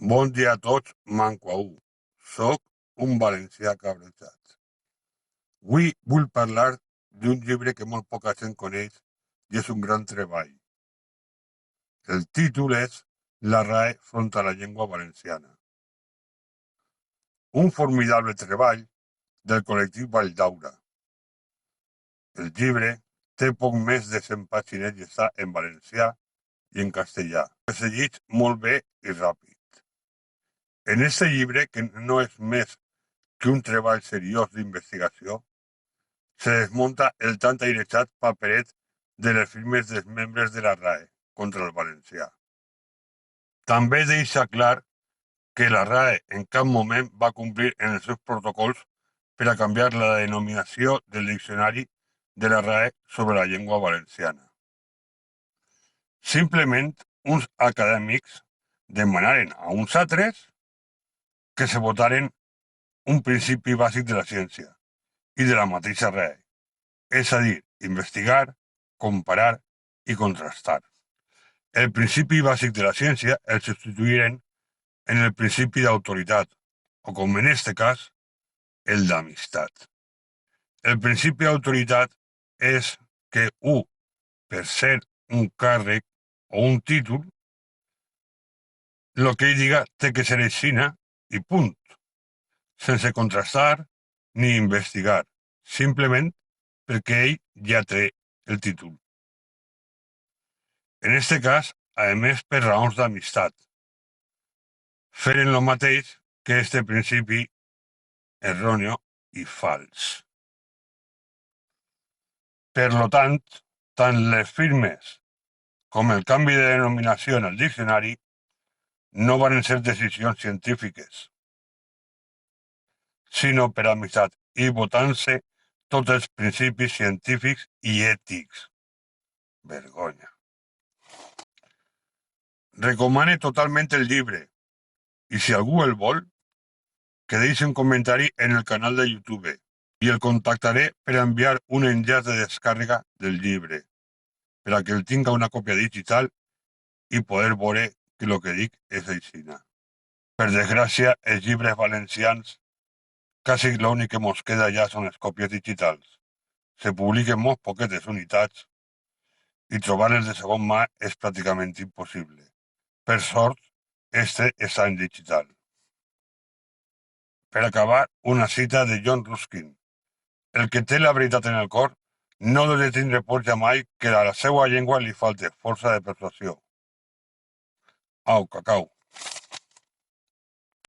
Bon dia a tots, manquau. Soc un valencià cabrejat. Avui vull parlar d'un llibre que molt poca gent coneix i és un gran treball. El títol és La RAE front a la llengua valenciana. Un formidable treball del col·lectiu Valldaura. El llibre té poc més de 100 pàgines i està en valencià i en castellà. Es llegeix molt bé i ràpid. En este llibre, que no és més que un treball seriós d'investigació, se desmunta el tan airejat paperet de les firmes dels membres de la RAE contra el valencià. També deixa clar que la RAE en cap moment va complir en els seus protocols per a canviar la denominació del diccionari de la RAE sobre la llengua valenciana. Simplement, uns acadèmics demanaren a uns altres que se votaren un principi bàsic de la ciència i de la mateixa RAE, és a dir, investigar, comparar i contrastar. El principi bàsic de la ciència el substituïren en el principi d'autoritat, o com en este cas, el d'amistat. El principi d'autoritat és que per ser un càrrec o un títol, el que ell diga té que ser aixina i punt, sense contrastar ni investigar, simplement perquè ell ja té el títol. En este cas, a més per raons d'amistat. Feren el mateix que este principi erròneo i fals. Per lo tant les firmes com el canvi de denominació en el diccionari no van ser decisions científiques, sinó per amistat i votant-se tots els principis científics i ètics. Vergonya. Recomane totalment el llibre i si algú el vol, que deixi un comentari en el canal de YouTube i el contactaré per enviar un enllaç de descàrrega del llibre per a que el tinga una còpia digital i poder veure que el que dic és aixina. Per desgràcia, els llibres valencians quasi l'únic que mos queda ja són les còpies digitals. Se publiquen molt poquetes unitats i trobar-les de segon mà és pràcticament impossible. Per sort, este està en digital. Per acabar, una cita de John Ruskin. El que té la veritat en el cor no ha de tindre por mai que a la seva llengua li falte força de persuasió. Au, cacau.